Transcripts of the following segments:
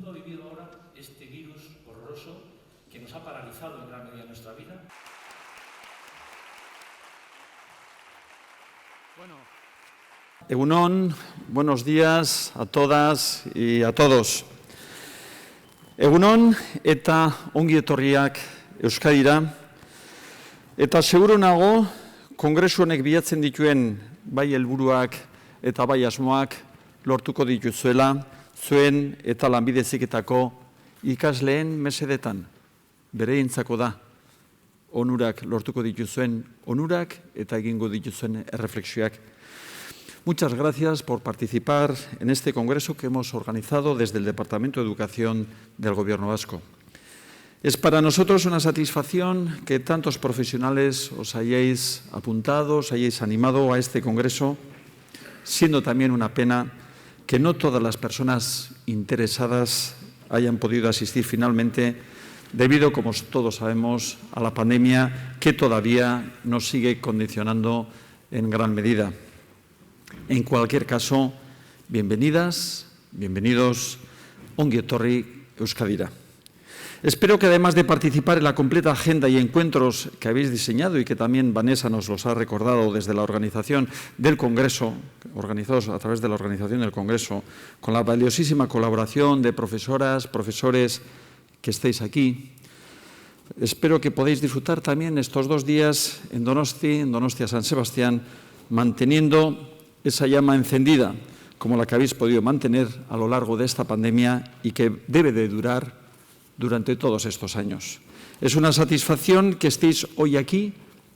mundo ha vivido ahora este virus horroroso que nos ha paralizado en gran medida nuestra vida. Egunon, buenos días a todas y a todos. Egunon eta ongi etorriak Euskadira, eta seguru nago kongresu honek bilatzen dituen bai helburuak eta bai asmoak lortuko dituzuela zuen eta lanbide heziketako ikasleen mesedetan. Bereintzako da onurak lortuko dituzuen onurak eta egingo dituzuen erreflexioak. Muchas gracias por participar en este congreso que hemos organizado desde el Departamento de Educación del Gobierno vasco. Es para nosotros una satisfacción que tantos profesionales os hayáis apuntado, os hayáis animado a este congreso, siendo también una pena que no todas las personas interesadas hayan podido asistir finalmente debido, como todos sabemos, a la pandemia que todavía nos sigue condicionando en gran medida. En cualquier caso, bienvenidas, bienvenidos, ongi etorri Euskadira. Espero que además de participar en la completa agenda y encuentros que habéis diseñado y que también Vanessa nos los ha recordado desde la organización del Congreso, organizados a través de la organización del Congreso, con la valiosísima colaboración de profesoras, profesores que estéis aquí, espero que podáis disfrutar también estos 2 días en Donostia San Sebastián, manteniendo esa llama encendida, como la que habéis podido mantener a lo largo de esta pandemia y que debe de durar durante todos estos años. Es una satisfacción que estéis hoy aquí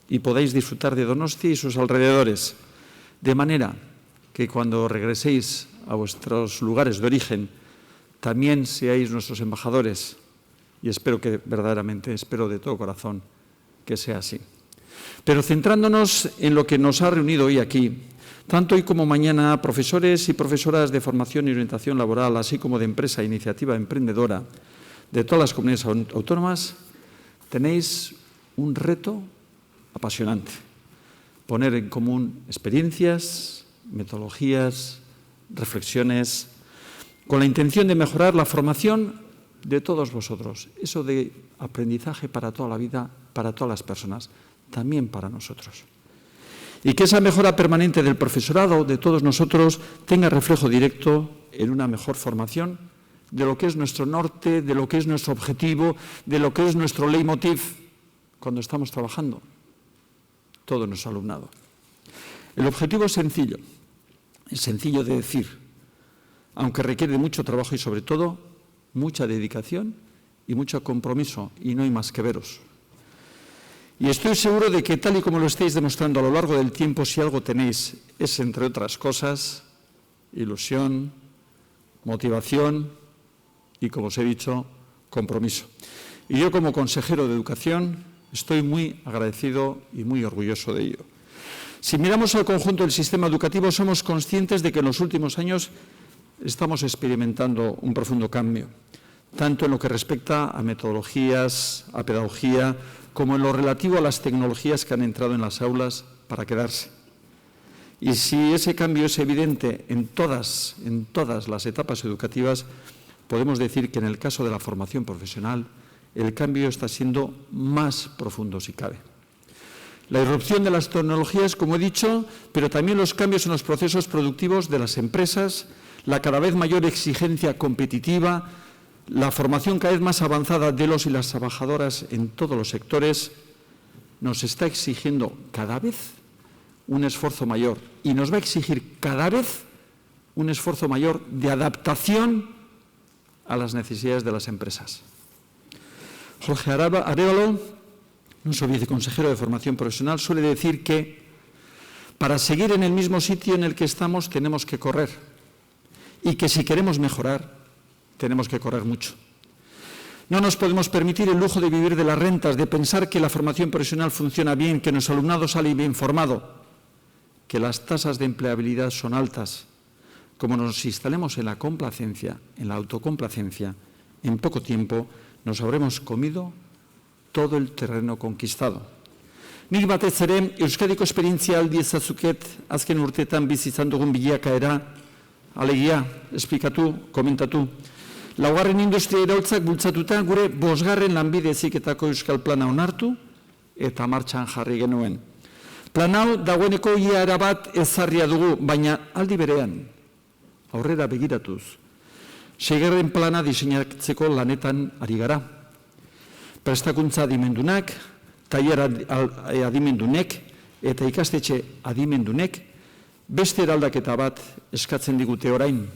y podáis disfrutar de Donostia y sus alrededores, de manera que cuando regreséis a vuestros lugares de origen también seáis nuestros embajadores y espero que verdaderamente, espero de todo corazón que sea así. Pero centrándonos en lo que nos ha reunido hoy aquí, tanto hoy como mañana, profesores y profesoras de formación y orientación laboral, así como de empresa e iniciativa emprendedora de todas las comunidades autónomas, tenéis un reto apasionante. Poner en común experiencias, metodologías, reflexiones, con la intención de mejorar la formación de todos vosotros. Eso de aprendizaje para toda la vida, para todas las personas, también para nosotros. Y que esa mejora permanente del profesorado, de todos nosotros, tenga reflejo directo en una mejor formación de lo que es nuestro norte, de lo que es nuestro objetivo, de lo que es nuestro leitmotiv cuando estamos trabajando, todo nuestro alumnado. El objetivo es sencillo de decir, aunque requiere mucho trabajo y sobre todo mucha dedicación y mucho compromiso, y no hay más que veros. Y estoy seguro de que, tal y como lo estáis demostrando a lo largo del tiempo, si algo tenéis es, entre otras cosas, ilusión, motivación y, como os he dicho, compromiso. Y yo, como consejero de Educación, estoy muy agradecido y muy orgulloso de ello. Si miramos al conjunto del sistema educativo, somos conscientes de que en los últimos años estamos experimentando un profundo cambio, tanto en lo que respecta a metodologías, a pedagogía, como en lo relativo a las tecnologías que han entrado en las aulas para quedarse. Y si ese cambio es evidente en todas las etapas educativas, podemos decir que en el caso de la formación profesional, el cambio está siendo más profundo si cabe. La irrupción de las tecnologías, como he dicho, pero también los cambios en los procesos productivos de las empresas, la cada vez mayor exigencia competitiva, la formación cada vez más avanzada de los y las trabajadoras en todos los sectores, nos está exigiendo cada vez un esfuerzo mayor y nos va a exigir cada vez un esfuerzo mayor de adaptación a las necesidades de las empresas. Jorge Arévalo, nuestro viceconsejero de Formación Profesional, suele decir que para seguir en el mismo sitio en el que estamos tenemos que correr y que si queremos mejorar tenemos que correr mucho. No nos podemos permitir el lujo de vivir de las rentas, de pensar que la formación profesional funciona bien, que nuestro alumnado sale bien formado, que las tasas de empleabilidad son altas. Como nos instalemos en la complacencia, en la autocomplacencia, en poco tiempo nos habremos comido todo el terreno conquistado. Nik batez ere, Euskadiko esperientzia aldi ezazuket azken urteetan bizi izan dugun bilakaera, alegia, esplikatu, komentatu. Laugarren industria iraultzak bultzatuta gure 5. lanbide heziketako euskal plana onartu eta martxan jarri genuen. Plan hau dagoeneko ia erabat ezarria dugu, baina aldi berean, aurrera begiratuz. 6. plana diseinatzeko lanetan ari gara. Prestakuntza adimendunak, tailer adimendunek eta ikastetxe adimendunek beste eraldaketa bat eskatzen digute orain.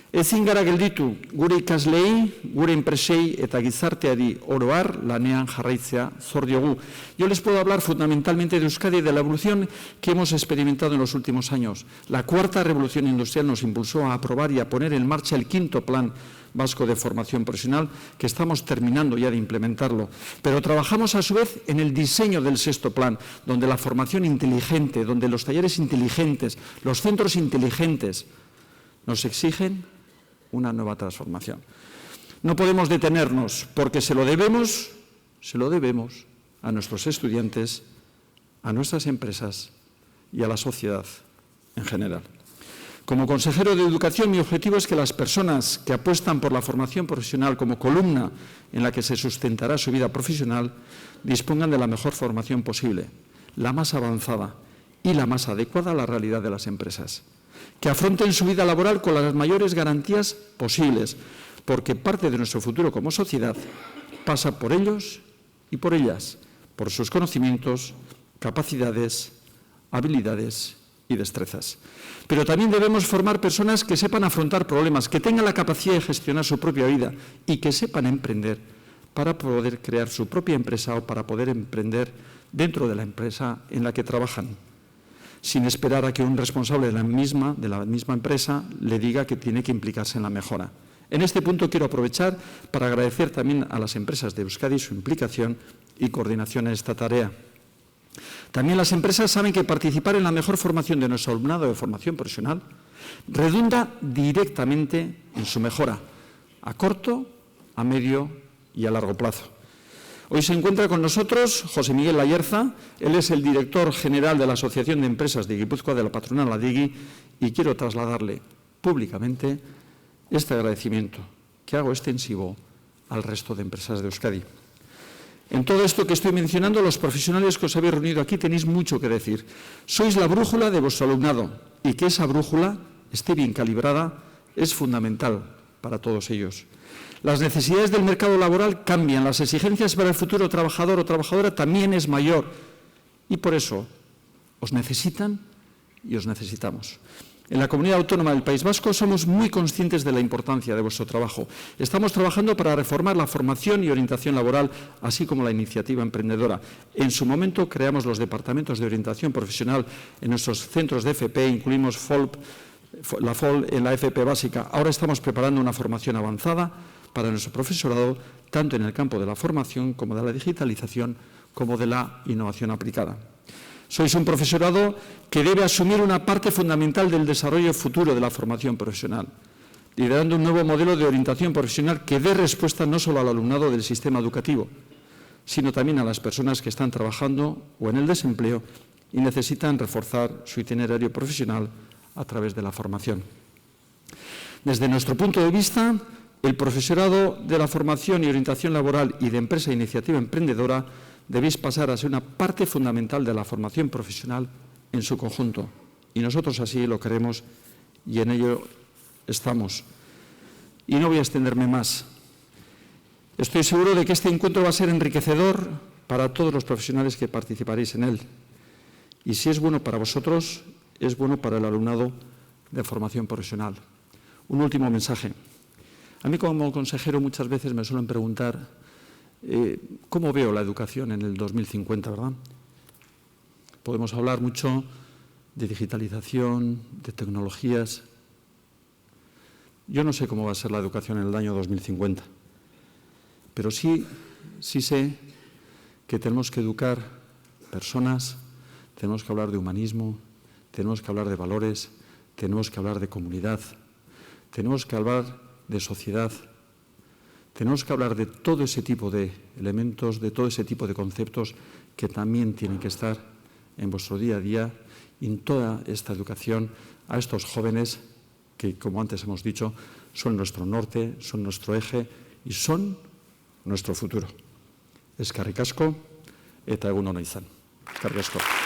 Ezin gara gelditu gure ikaslei, gure enpresei eta gizarteari oro har lanean jarraitzea zor diogu. Yo les puedo hablar fundamentalmente de Euskadi y de la evolución que hemos experimentado en los últimos años. La 4ª revolución industrial nos impulsó a aprobar y a poner en marcha el 5º Plan Vasco de Formación Profesional, que estamos terminando ya de implementarlo. Pero trabajamos a su vez en el diseño del 6º Plan, donde la formación inteligente, donde los talleres inteligentes, los centros inteligentes nos exigen una nueva transformación. No podemos detenernos porque se lo debemos a nuestros estudiantes, a nuestras empresas y a la sociedad en general. Como consejero de Educación, mi objetivo es que las personas que apuestan por la formación profesional como columna en la que se sustentará su vida profesional dispongan de la mejor formación posible, la más avanzada y la más adecuada a la realidad de las empresas. Que afronten su vida laboral con las mayores garantías posibles, porque parte de nuestro futuro como sociedad pasa por ellos y por ellas, por sus conocimientos, capacidades, habilidades y destrezas. Pero también debemos formar personas que sepan afrontar problemas, que tengan la capacidad de gestionar su propia vida y que sepan emprender para poder crear su propia empresa o para poder emprender dentro de la empresa en la que trabajan, sin esperar a que un responsable de la misma empresa le diga que tiene que implicarse en la mejora. En este punto quiero aprovechar para agradecer también a las empresas de Euskadi su implicación y coordinación en esta tarea. También las empresas saben que participar en la mejor formación de nuestro alumnado de formación profesional redunda directamente en su mejora, a corto, a medio y a largo plazo. Hoy se encuentra con nosotros José Miguel Layerza, él es el director general de la Asociación de Empresas de Guipúzcoa, de la patronal ADIGI, y quiero trasladarle públicamente este agradecimiento que hago extensivo al resto de empresas de Euskadi. En todo esto que estoy mencionando, los profesionales que os habéis reunido aquí tenéis mucho que decir. Sois la brújula de vuestro alumnado y que esa brújula esté bien calibrada es fundamental para todos ellos. Las necesidades del mercado laboral cambian, las exigencias para el futuro trabajador o trabajadora también es mayor y por eso os necesitan y os necesitamos. En la Comunidad Autónoma del País Vasco somos muy conscientes de la importancia de vuestro trabajo. Estamos trabajando para reformar la formación y orientación laboral, así como la iniciativa emprendedora. En su momento creamos los departamentos de orientación profesional en nuestros centros de FP, incluimos la FOL en la FP básica. Ahora estamos preparando una formación avanzada para nuestro profesorado, tanto en el campo de la formación como de la digitalización, como de la innovación aplicada. Sois un profesorado que debe asumir una parte fundamental del desarrollo futuro de la formación profesional, liderando un nuevo modelo de orientación profesional que dé respuesta no solo al alumnado del sistema educativo, sino también a las personas que están trabajando o en el desempleo y necesitan reforzar su itinerario profesional a través de la formación. Desde nuestro punto de vista, el profesorado de la formación y orientación laboral y de empresa e iniciativa emprendedora debéis pasar a ser una parte fundamental de la formación profesional en su conjunto. Y nosotros así lo queremos y en ello estamos. Y no voy a extenderme más. Estoy seguro de que este encuentro va a ser enriquecedor para todos los profesionales que participaréis en él. Y si es bueno para vosotros, es bueno para el alumnado de formación profesional. Un último mensaje. A mí como consejero muchas veces me suelen preguntar ¿cómo veo la educación en el 2050, verdad? Podemos hablar mucho de digitalización, de tecnologías. Yo no sé cómo va a ser la educación en el año 2050, pero sí sé que tenemos que educar personas, tenemos que hablar de humanismo, tenemos que hablar de valores, tenemos que hablar de comunidad, tenemos que hablar de sociedad. Tenemos que hablar de todo ese tipo de elementos, de todo ese tipo de conceptos que también tienen que estar en vuestro día a día y en toda esta educación a estos jóvenes que, como antes hemos dicho, son nuestro norte, son nuestro eje y son nuestro futuro. Eskerrik asko eta egun ona izan. Eskerrik asko.